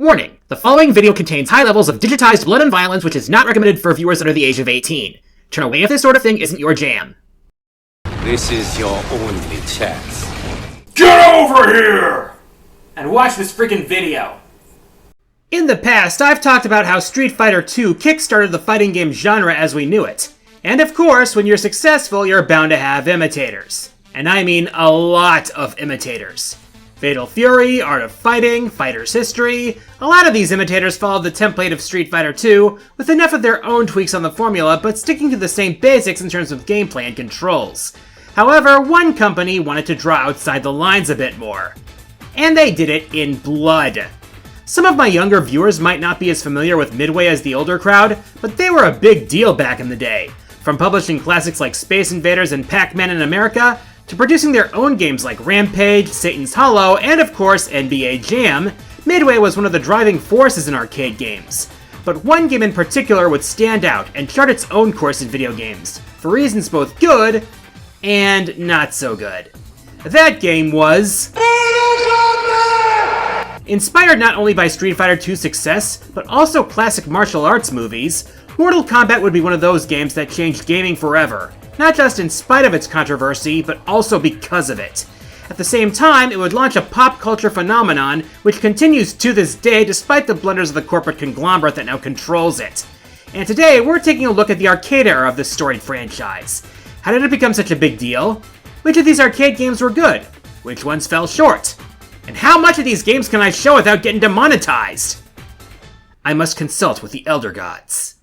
Warning, the following video contains high levels of digitized blood and violence which is not recommended for viewers under the age of 18. Turn away if this sort of thing isn't your jam. This is your only chance. Get over here! And watch this freaking video. In the past, I've talked about how Street Fighter II kickstarted the fighting game genre as we knew it. And of course, when you're successful, you're bound to have imitators. And I mean a lot of imitators. Fatal Fury, Art of Fighting, Fighter's History. A lot of these imitators followed the template of Street Fighter II, with enough of their own tweaks on the formula, but sticking to the same basics in terms of gameplay and controls. However, one company wanted to draw outside the lines a bit more. And they did it in blood. Some of my younger viewers might not be as familiar with Midway as the older crowd, but they were a big deal back in the day. From publishing classics like Space Invaders and Pac-Man in America, to producing their own games like Rampage, Satan's Hollow, and of course NBA Jam, Midway was one of the driving forces in arcade games. But one game in particular would stand out and chart its own course in video games, for reasons both good and not so good. That game was... Inspired not only by Street Fighter II's success, but also classic martial arts movies, Mortal Kombat would be one of those games that changed gaming forever. Not just in spite of its controversy, but also because of it. At the same time, it would launch a pop culture phenomenon which continues to this day despite the blunders of the corporate conglomerate that now controls it. And today, we're taking a look at the arcade era of this storied franchise. How did it become such a big deal? Which of these arcade games were good? Which ones fell short? And how much of these games can I show without getting demonetized? I must consult with the Elder Gods.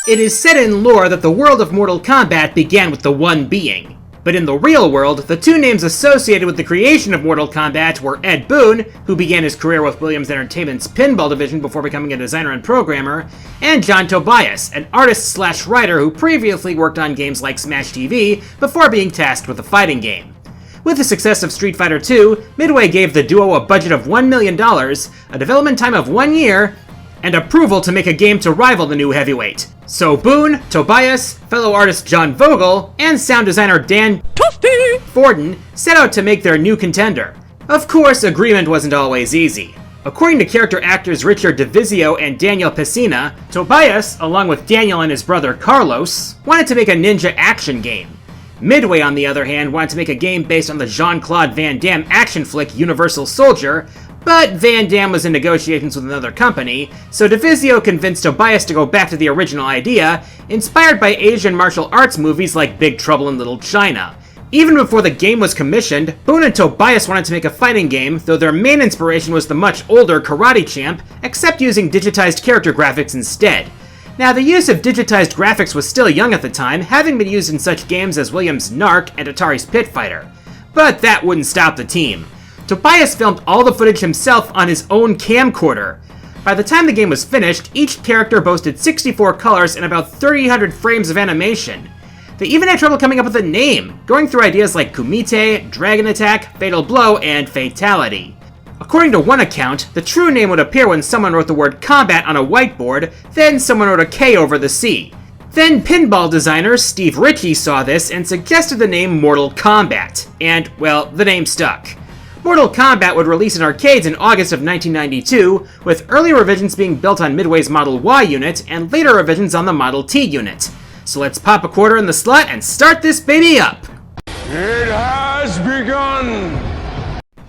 It is said in lore that the world of Mortal Kombat began with the one being. But in the real world, the two names associated with the creation of Mortal Kombat were Ed Boon, who began his career with Williams Entertainment's pinball division before becoming a designer and programmer, and John Tobias, an artist/writer who previously worked on games like Smash TV before being tasked with a fighting game. With the success of Street Fighter II, Midway gave the duo a budget of $1 million, a development time of 1 year, and approval to make a game to rival the new heavyweight. So Boon, Tobias, fellow artist John Vogel, and sound designer Dan Forden set out to make their new contender. Of course, agreement wasn't always easy. According to character actors Richard DeVizio and Daniel Pesina, Tobias, along with Daniel and his brother Carlos, wanted to make a ninja action game. Midway, on the other hand, wanted to make a game based on the Jean-Claude Van Damme action flick Universal Soldier, but Van Damme was in negotiations with another company, so DeVizio convinced Tobias to go back to the original idea, inspired by Asian martial arts movies like Big Trouble in Little China. Even before the game was commissioned, Boon and Tobias wanted to make a fighting game, though their main inspiration was the much older Karate Champ, except using digitized character graphics instead. Now, the use of digitized graphics was still young at the time, having been used in such games as Williams' Narc and Atari's Pit Fighter. But that wouldn't stop the team. Tobias filmed all the footage himself on his own camcorder. By the time the game was finished, each character boasted 64 colors and about 300 frames of animation. They even had trouble coming up with a name, going through ideas like Kumite, Dragon Attack, Fatal Blow, and Fatality. According to one account, the true name would appear when someone wrote the word combat on a whiteboard, then someone wrote a K over the C. Then pinball designer Steve Ritchie saw this and suggested the name Mortal Kombat, and, well, the name stuck. Mortal Kombat would release in arcades in August of 1992, with early revisions being built on Midway's Model Y unit, and later revisions on the Model T unit. So let's pop a quarter in the slot and start this baby up! It has begun!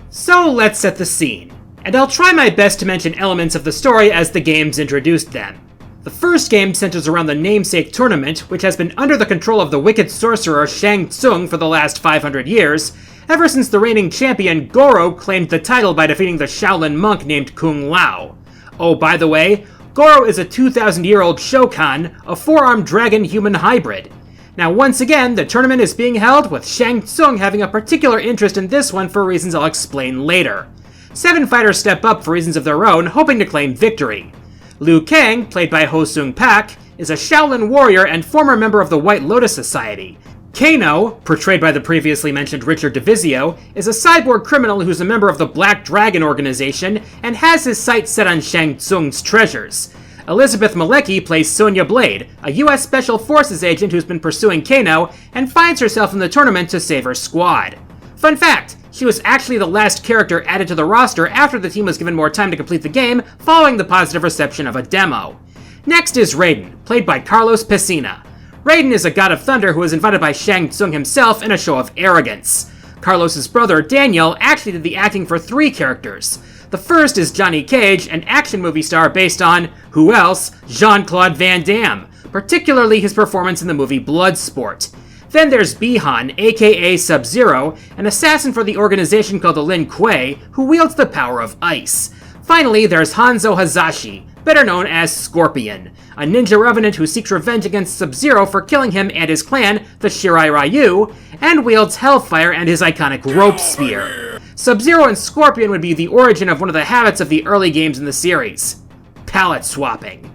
So let's set the scene, and I'll try my best to mention elements of the story as the games introduced them. The first game centers around the namesake tournament, which has been under the control of the wicked sorcerer Shang Tsung for the last 500 years, ever since the reigning champion Goro claimed the title by defeating the Shaolin monk named Kung Lao. Oh, by the way, Goro is a 2,000-year-old Shokan, a four-armed dragon-human hybrid. Now, once again, the tournament is being held with Shang Tsung having a particular interest in this one for reasons I'll explain later. 7 fighters step up for reasons of their own, hoping to claim victory. Liu Kang, played by Ho Sung Pak, is a Shaolin warrior and former member of the White Lotus Society. Kano, portrayed by the previously mentioned Richard DeVizio, is a cyborg criminal who's a member of the Black Dragon organization and has his sights set on Shang Tsung's treasures. Elizabeth Malecki plays Sonya Blade, a US Special Forces agent who's been pursuing Kano and finds herself in the tournament to save her squad. Fun fact, she was actually the last character added to the roster after the team was given more time to complete the game following the positive reception of a demo. Next is Raiden, played by Carlos Pesina. Raiden is a god of thunder who was invited by Shang Tsung himself in a show of arrogance. Carlos's brother, Daniel, actually did the acting for 3 characters. The first is Johnny Cage, an action movie star based on, who else, Jean-Claude Van Damme, particularly his performance in the movie Bloodsport. Then there's Bihan, aka Sub-Zero, an assassin for the organization called the Lin Kuei, who wields the power of ice. Finally, there's Hanzo Hazashi, better known as Scorpion, a ninja revenant who seeks revenge against Sub-Zero for killing him and his clan, the Shirai Ryu, and wields Hellfire and his iconic Rope Spear. Sub-Zero and Scorpion would be the origin of one of the habits of the early games in the series: palette swapping.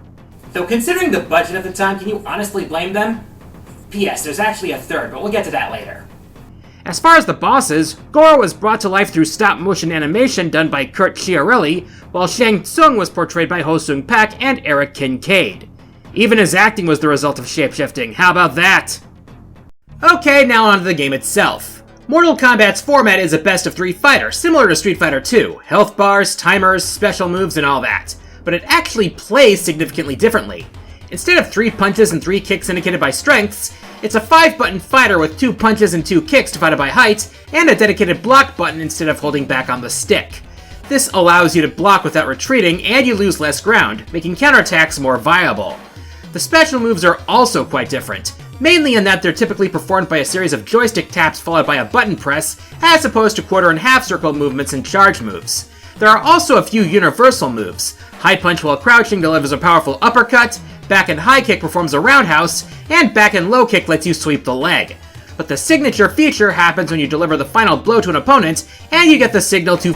Though considering the budget at the time, can you honestly blame them? P.S. There's actually a third, but we'll get to that later. As far as the bosses, Goro was brought to life through stop-motion animation done by Kurt Chiarelli, while Shang Tsung was portrayed by Ho Sung Pak and Eric Kincaid. Even his acting was the result of shapeshifting, how about that? Okay, now on to the game itself. Mortal Kombat's format is a best-of-3 fighter, similar to Street Fighter II, health bars, timers, special moves, and all that. But it actually plays significantly differently. Instead of 3 punches and 3 kicks indicated by strengths, it's a 5-button fighter with 2 punches and 2 kicks divided by height, and a dedicated block button instead of holding back on the stick. This allows you to block without retreating, and you lose less ground, making counterattacks more viable. The special moves are also quite different, mainly in that they're typically performed by a series of joystick taps followed by a button press, as opposed to quarter and half circle movements and charge moves. There are also a few universal moves. High punch while crouching delivers a powerful uppercut, back and high kick performs a roundhouse, and back and low kick lets you sweep the leg. But the signature feature happens when you deliver the final blow to an opponent, and you get the signal to...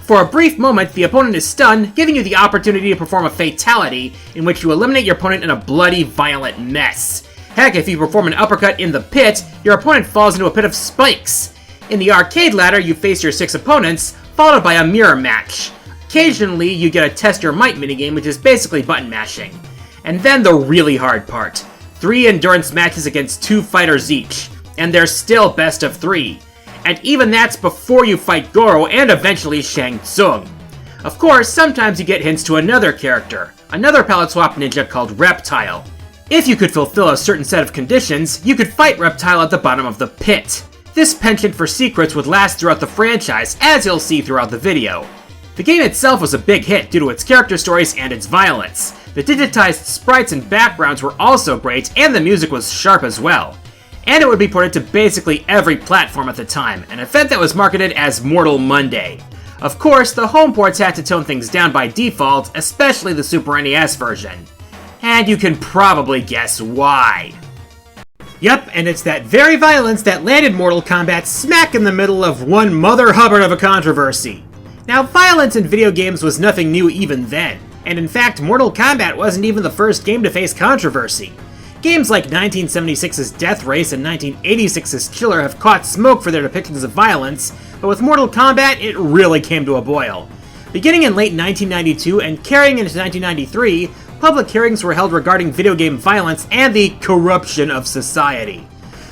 For a brief moment, the opponent is stunned, giving you the opportunity to perform a fatality, in which you eliminate your opponent in a bloody, violent mess. Heck, if you perform an uppercut in the pit, your opponent falls into a pit of spikes. In the arcade ladder, you face your 6 opponents, followed by a mirror match. Occasionally, you get a Test Your Might minigame, which is basically button mashing. And then the really hard part. 3 endurance matches against 2 fighters each. And they're still best of 3. And even that's before you fight Goro and eventually Shang Tsung. Of course, sometimes you get hints to another character, another palette swap ninja called Reptile. If you could fulfill a certain set of conditions, you could fight Reptile at the bottom of the pit. This penchant for secrets would last throughout the franchise, as you'll see throughout the video. The game itself was a big hit due to its character stories and its violence. The digitized sprites and backgrounds were also great, and the music was sharp as well. And it would be ported to basically every platform at the time, an event that was marketed as Mortal Monday. Of course, the home ports had to tone things down by default, especially the Super NES version. And you can probably guess why. Yup, and it's that very violence that landed Mortal Kombat smack in the middle of one Mother Hubbard of a controversy. Now, violence in video games was nothing new even then, and in fact, Mortal Kombat wasn't even the first game to face controversy. Games like 1976's Death Race and 1986's Chiller have caught smoke for their depictions of violence, but with Mortal Kombat, it really came to a boil. Beginning in late 1992 and carrying into 1993, public hearings were held regarding video game violence and the corruption of society.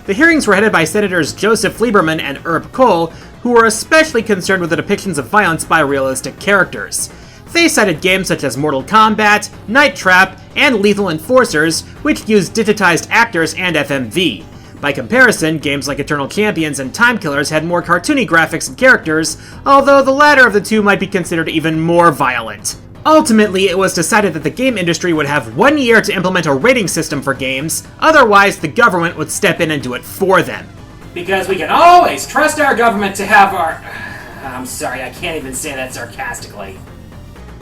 The hearings were headed by Senators Joseph Lieberman and Herb Kohl, who were especially concerned with the depictions of violence by realistic characters. They cited games such as Mortal Kombat, Night Trap, and Lethal Enforcers, which used digitized actors and FMV. By comparison, games like Eternal Champions and Time Killers had more cartoony graphics and characters, although the latter of the two might be considered even more violent. Ultimately, it was decided that the game industry would have 1 year to implement a rating system for games, otherwise the government would step in and do it for them. Because we can always trust our government to have our... I'm sorry, I can't even say that sarcastically.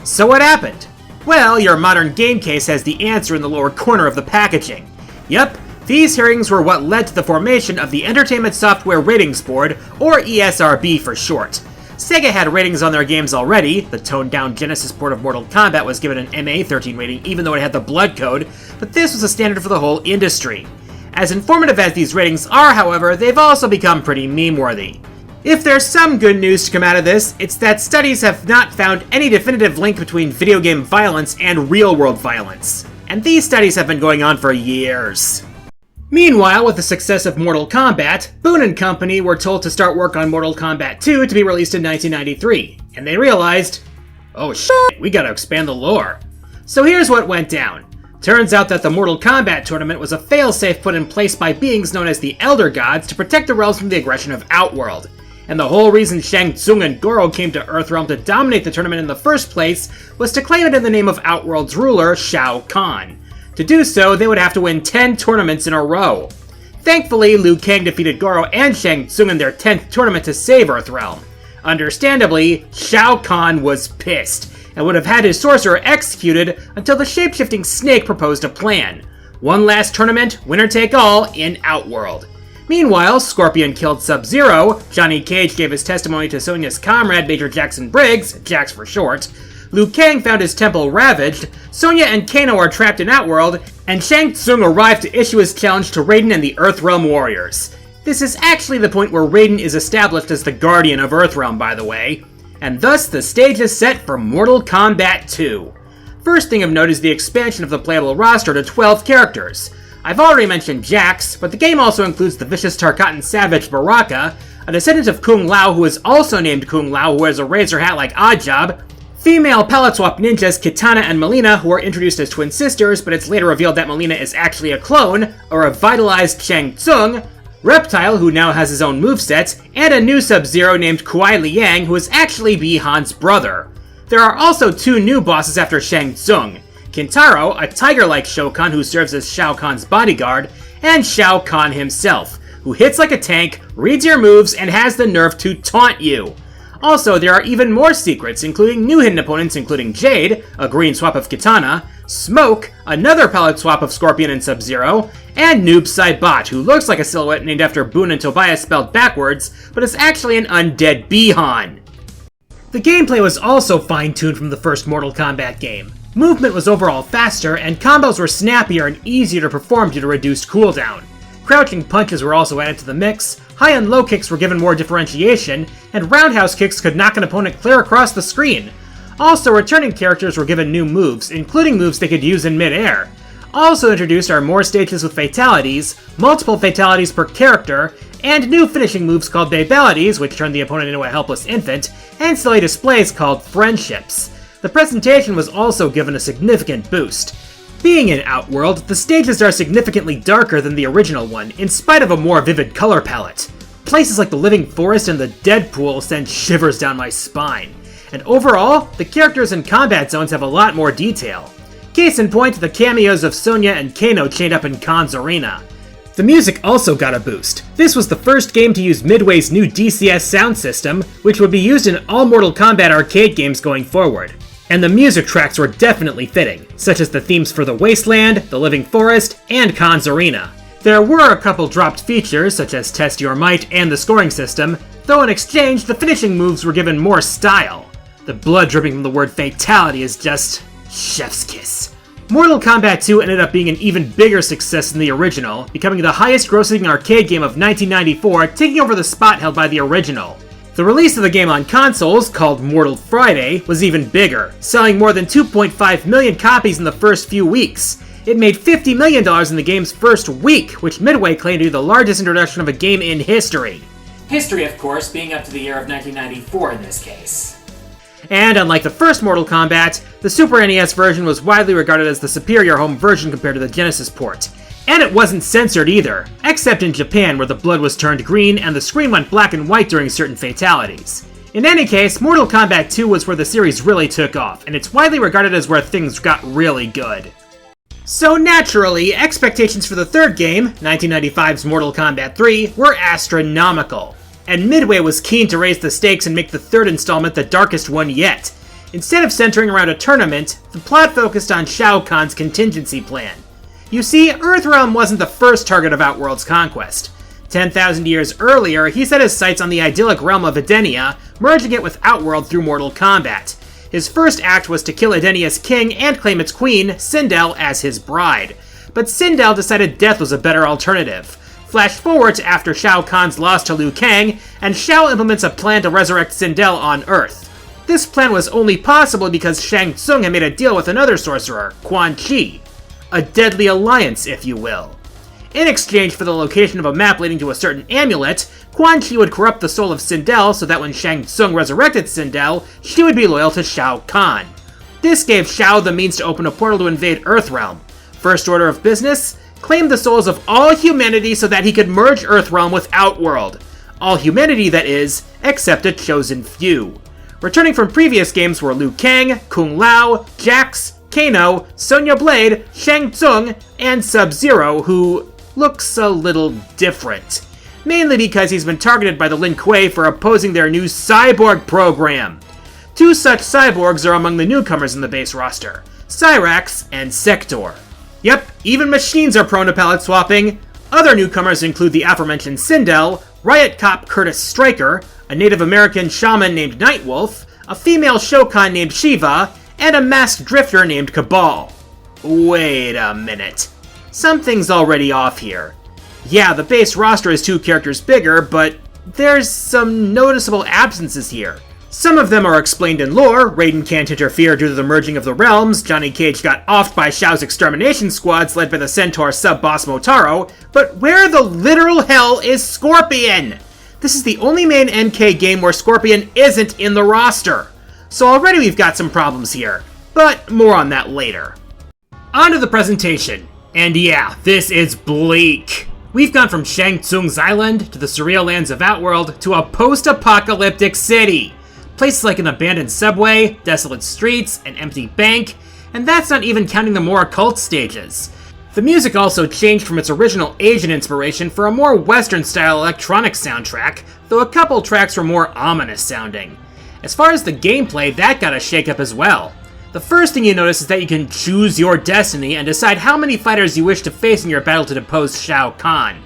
So what happened? Well, your modern game case has the answer in the lower corner of the packaging. Yup, these hearings were what led to the formation of the Entertainment Software Ratings Board, or ESRB for short. Sega had ratings on their games already. The toned-down Genesis port of Mortal Kombat was given an MA13 rating even though it had the blood code, but this was a standard for the whole industry. As informative as these ratings are, however, they've also become pretty meme-worthy. If there's some good news to come out of this, it's that studies have not found any definitive link between video game violence and real-world violence. And these studies have been going on for years. Meanwhile, with the success of Mortal Kombat, Boon & Company were told to start work on Mortal Kombat II to be released in 1993, and they realized, oh shit, we gotta expand the lore. So here's what went down. Turns out that the Mortal Kombat tournament was a failsafe put in place by beings known as the Elder Gods to protect the realms from the aggression of Outworld. And the whole reason Shang Tsung and Goro came to Earthrealm to dominate the tournament in the first place was to claim it in the name of Outworld's ruler, Shao Kahn. To do so, they would have to win 10 tournaments in a row. Thankfully, Liu Kang defeated Goro and Shang Tsung in their 10th tournament to save Earthrealm. Understandably, Shao Kahn was pissed, and would have had his sorcerer executed until the shapeshifting snake proposed a plan. One last tournament, winner take all, in Outworld. Meanwhile, Scorpion killed Sub-Zero, Johnny Cage gave his testimony to Sonya's comrade Major Jackson Briggs, Jax for short, Liu Kang found his temple ravaged, Sonya and Kano are trapped in Outworld, and Shang Tsung arrived to issue his challenge to Raiden and the Earthrealm Warriors. This is actually the point where Raiden is established as the Guardian of Earthrealm, by the way, and thus the stage is set for Mortal Kombat 2. First thing of note is the expansion of the playable roster to 12 characters. I've already mentioned Jax, but the game also includes the vicious Tarkatan savage Baraka, a descendant of Kung Lao who is also named Kung Lao who wears a razor hat like Oddjob, female palette swap ninjas Kitana and Melina who are introduced as twin sisters, but it's later revealed that Melina is actually a clone, a revitalized Shang Tsung, Reptile who now has his own moveset, and a new Sub-Zero named Kuai Liang who is actually Bi-Han's brother. There are also 2 new bosses after Shang Tsung, Kintaro, a tiger-like Shokan who serves as Shao Kahn's bodyguard, and Shao Kahn himself, who hits like a tank, reads your moves, and has the nerve to taunt you. Also, there are even more secrets, including new hidden opponents including Jade, a green swap of Kitana, Smoke, another palette swap of Scorpion and Sub-Zero, and Noob Saibot, who looks like a silhouette named after Boon and Tobias spelled backwards, but is actually an undead Bi-Han. The gameplay was also fine-tuned from the first Mortal Kombat game. Movement was overall faster, and combos were snappier and easier to perform due to reduced cooldown. Crouching punches were also added to the mix, high and low kicks were given more differentiation, and roundhouse kicks could knock an opponent clear across the screen. Also, returning characters were given new moves, including moves they could use in mid-air. Also introduced are more stages with fatalities, multiple fatalities per character, and new finishing moves called Babalities, which turn the opponent into a helpless infant, and silly displays called Friendships. The presentation was also given a significant boost. Being in Outworld, the stages are significantly darker than the original one, in spite of a more vivid color palette. Places like the Living Forest and the Dead Pool send shivers down my spine. And overall, the characters and combat zones have a lot more detail. Case in point, the cameos of Sonya and Kano chained up in Khan's arena. The music also got a boost. This was the first game to use Midway's new DCS sound system, which would be used in all Mortal Kombat arcade games going forward. And the music tracks were definitely fitting, such as the themes for the Wasteland, the Living Forest, and Khan's Arena. There were a couple dropped features, such as Test Your Might and the scoring system, though in exchange, the finishing moves were given more style. The blood dripping from the word Fatality is just chef's kiss. Mortal Kombat 2 ended up being an even bigger success than the original, becoming the highest grossing arcade game of 1994, taking over the spot held by the original. The release of the game on consoles, called Mortal Friday, was even bigger, selling more than 2.5 million copies in the first few weeks. It made $50 million in the game's first week, which Midway claimed to be the largest introduction of a game in history. History, of course, being up to the year of 1994 in this case. And unlike the first Mortal Kombat, the Super NES version was widely regarded as the superior home version compared to the Genesis port. And it wasn't censored either, except in Japan where the blood was turned green and the screen went black and white during certain fatalities. In any case, Mortal Kombat 2 was where the series really took off, and it's widely regarded as where things got really good. So naturally, expectations for the third game, 1995's Mortal Kombat 3, were astronomical. And Midway was keen to raise the stakes and make the third installment the darkest one yet. Instead of centering around a tournament, the plot focused on Shao Kahn's contingency plan. You see, Earthrealm wasn't the first target of Outworld's conquest. 10,000 years earlier, he set his sights on the idyllic realm of Edenia, merging it with Outworld through Mortal Kombat. His first act was to kill Edenia's king and claim its queen, Sindel, as his bride. But Sindel decided death was a better alternative. Flash forward to after Shao Kahn's loss to Liu Kang, and Shao implements a plan to resurrect Sindel on Earth. This plan was only possible because Shang Tsung had made a deal with another sorcerer, Quan Chi. A deadly alliance, if you will. In exchange for the location of a map leading to a certain amulet, Quan Chi would corrupt the soul of Sindel so that when Shang Tsung resurrected Sindel, she would be loyal to Shao Kahn. This gave Shao the means to open a portal to invade Earthrealm. First order of business, claim the souls of all humanity so that he could merge Earthrealm with Outworld. All humanity, that is, except a chosen few. Returning from previous games were Liu Kang, Kung Lao, Jax, Kano, Sonya Blade, Shang Tsung, and Sub-Zero, who looks a little different. Mainly because he's been targeted by the Lin Kuei for opposing their new cyborg program. Two such cyborgs are among the newcomers in the base roster, Cyrax and Sector. Yep, even machines are prone to palette swapping. Other newcomers include the aforementioned Sindel, Riot Cop Curtis Stryker, a Native American shaman named Nightwolf, a female Shokan named Shiva, and a masked drifter named Cabal. Wait a minute. Something's already off here. Yeah, the base roster is 2 characters bigger, but there's some noticeable absences here. Some of them are explained in lore. Raiden can't interfere due to the merging of the realms, Johnny Cage got offed by Shao's extermination squads led by the Centaur sub-boss Motaro, but where the literal hell is Scorpion? This is the only main NK game where Scorpion isn't in the roster. So already we've got some problems here, but more on that later. On to the presentation. And yeah, this is bleak. We've gone from Shang Tsung's island, to the surreal lands of Outworld, to a post-apocalyptic city. Places like an abandoned subway, desolate streets, an empty bank, and that's not even counting the more occult stages. The music also changed from its original Asian inspiration for a more Western-style electronic soundtrack, though a couple tracks were more ominous sounding. As far as the gameplay, that got a shake-up as well. The first thing you notice is that you can choose your destiny and decide how many fighters you wish to face in your battle to depose Shao Kahn.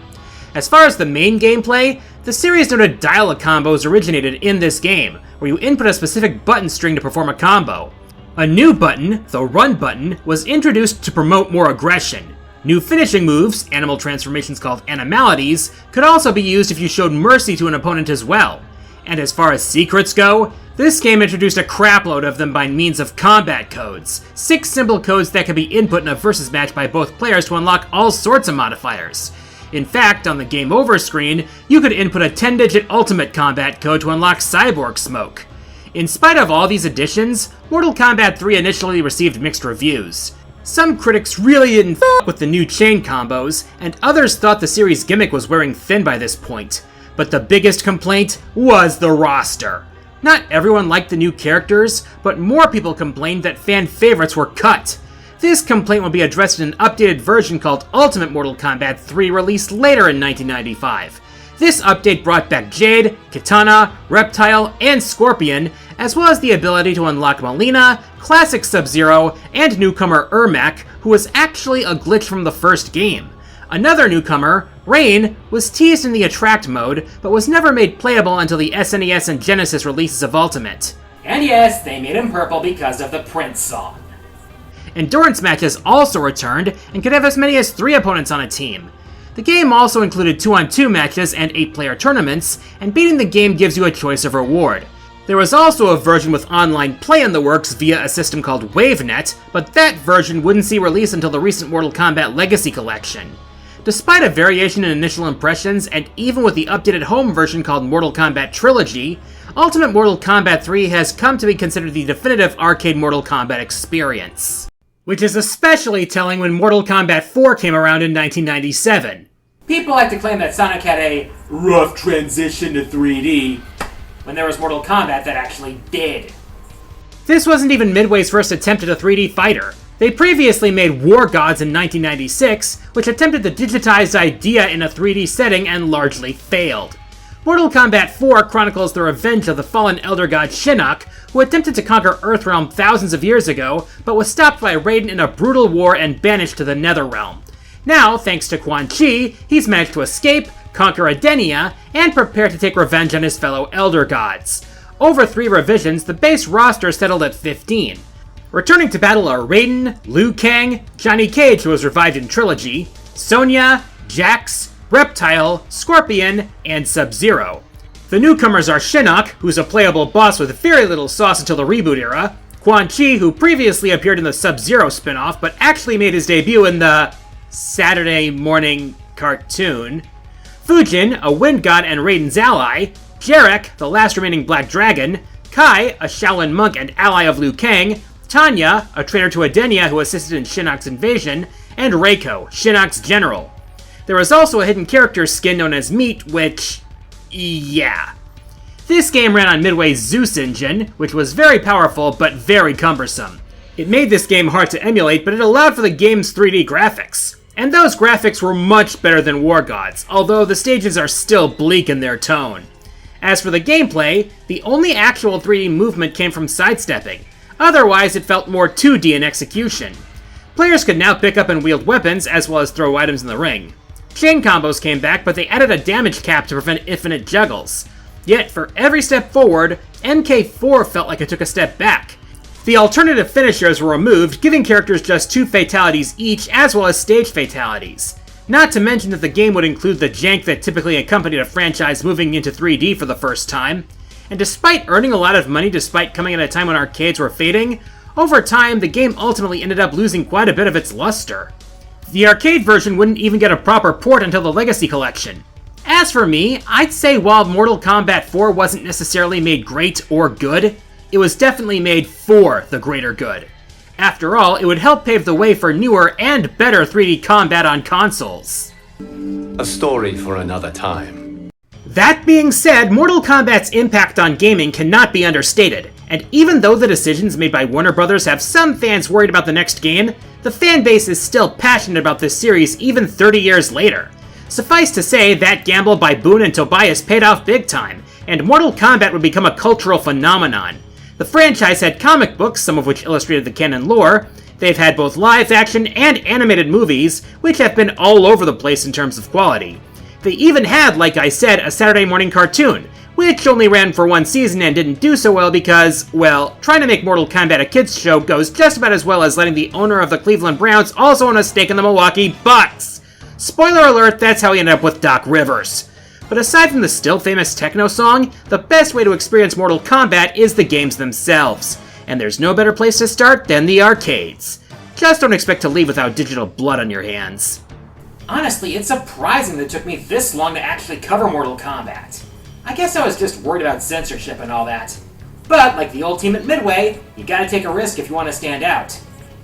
As far as the main gameplay, the series noted dial-a combos originated in this game, where you input a specific button string to perform a combo. A new button, the run button, was introduced to promote more aggression. New finishing moves, animal transformations called animalities, could also be used if you showed mercy to an opponent as well. And as far as secrets go, this game introduced a crapload of them by means of combat codes. 6 simple codes that could be input in a versus match by both players to unlock all sorts of modifiers. In fact, on the Game Over screen, you could input a 10-digit ultimate combat code to unlock Cyborg Smoke. In spite of all these additions, Mortal Kombat 3 initially received mixed reviews. Some critics really didn't f**k with the new chain combos, and others thought the series' gimmick was wearing thin by this point. But the biggest complaint was the roster. Not everyone liked the new characters, but more people complained that fan favorites were cut. This complaint will be addressed in an updated version called Ultimate Mortal Kombat 3 released later in 1995. This update brought back Jade, Kitana, Reptile, and Scorpion, as well as the ability to unlock Mileena, Classic Sub-Zero, and newcomer Ermac, who was actually a glitch from the first game. Another newcomer, Rain, was teased in the Attract mode, but was never made playable until the SNES and Genesis releases of Ultimate. And yes, they made him purple because of the Prince song. Endurance matches also returned, and could have as many as 3 opponents on a team. The game also included 2-on-2 matches and 8-player tournaments, and beating the game gives you a choice of reward. There was also a version with online play in the works via a system called WaveNet, but that version wouldn't see release until the recent Mortal Kombat Legacy Collection. Despite a variation in initial impressions, and even with the updated home version called Mortal Kombat Trilogy, Ultimate Mortal Kombat 3 has come to be considered the definitive arcade Mortal Kombat experience. Which is especially telling when Mortal Kombat 4 came around in 1997. People like to claim that Sonic had a rough transition to 3D, when there was Mortal Kombat that actually did. This wasn't even Midway's first attempt at a 3D fighter. They previously made War Gods in 1996, which attempted the digitized idea in a 3D setting and largely failed. Mortal Kombat 4 chronicles the revenge of the fallen elder god Shinnok, who attempted to conquer Earthrealm thousands of years ago, but was stopped by Raiden in a brutal war and banished to the Netherrealm. Now, thanks to Quan Chi, he's managed to escape, conquer Edenia, and prepare to take revenge on his fellow elder gods. over 3 revisions, the base roster settled at 15. Returning to battle are Raiden, Liu Kang, Johnny Cage, who was revived in Trilogy, Sonya, Jax, Reptile, Scorpion, and Sub-Zero. The newcomers are Shinnok, who's a playable boss with very little sauce until the reboot era, Quan Chi, who previously appeared in the Sub-Zero spin-off, but actually made his debut in the Saturday morning cartoon, Fujin, a wind god and Raiden's ally, Jarek, the last remaining Black Dragon, Kai, a Shaolin monk and ally of Liu Kang, Tanya, a traitor to Edenia who assisted in Shinnok's invasion, and Reiko, Shinnok's general. There was also a hidden character skin known as Meat, which... yeah. This game ran on Midway's Zeus engine, which was very powerful but very cumbersome. It made this game hard to emulate, but it allowed for the game's 3D graphics. And those graphics were much better than War Gods, although the stages are still bleak in their tone. As for the gameplay, the only actual 3D movement came from sidestepping. Otherwise, it felt more 2D in execution. Players could now pick up and wield weapons, as well as throw items in the ring. Chain combos came back, but they added a damage cap to prevent infinite juggles. Yet, for every step forward, MK4 felt like it took a step back. The alternative finishers were removed, giving characters just 2 fatalities each, as well as stage fatalities. Not to mention that the game would include the jank that typically accompanied a franchise moving into 3D for the first time. And despite earning a lot of money despite coming at a time when arcades were fading, over time the game ultimately ended up losing quite a bit of its luster. The arcade version wouldn't even get a proper port until the Legacy Collection. As for me, I'd say while Mortal Kombat 4 wasn't necessarily made great or good, it was definitely made for the greater good. After all, it would help pave the way for newer and better 3D combat on consoles. A story for another time. That being said, Mortal Kombat's impact on gaming cannot be understated, and even though the decisions made by Warner Bros. Have some fans worried about the next game, the fanbase is still passionate about this series even 30 years later. Suffice to say, that gamble by Boone and Tobias paid off big time, and Mortal Kombat would become a cultural phenomenon. The franchise had comic books, some of which illustrated the canon lore. They've had both live-action and animated movies, which have been all over the place in terms of quality. They even had, like I said, a Saturday morning cartoon, which only ran for 1 season and didn't do so well because, well, trying to make Mortal Kombat a kids show goes just about as well as letting the owner of the Cleveland Browns also own a stake in the Milwaukee Bucks. Spoiler alert, that's how he ended up with Doc Rivers. But aside from the still famous techno song, the best way to experience Mortal Kombat is the games themselves. And there's no better place to start than the arcades. Just don't expect to leave without digital blood on your hands. Honestly, it's surprising that it took me this long to actually cover Mortal Kombat. I guess I was just worried about censorship and all that. But, like the old team at Midway, you gotta take a risk if you want to stand out.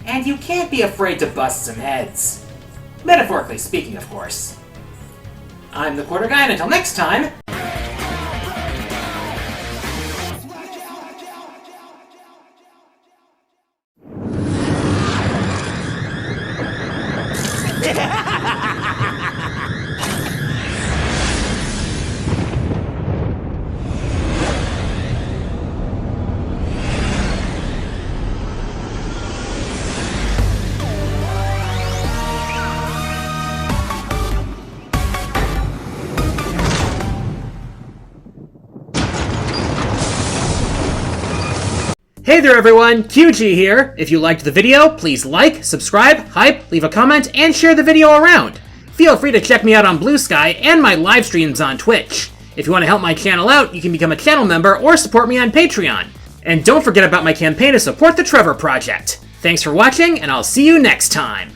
And you can't be afraid to bust some heads. Metaphorically speaking, of course. I'm the Quarter Guy, and until next time... Hey there everyone, QG here. If you liked the video, please like, subscribe, hype, leave a comment, and share the video around. Feel free to check me out on Blue Sky and my live streams on Twitch. If you want to help my channel out, you can become a channel member or support me on Patreon. And don't forget about my campaign to support the Trevor Project. Thanks for watching, and I'll see you next time.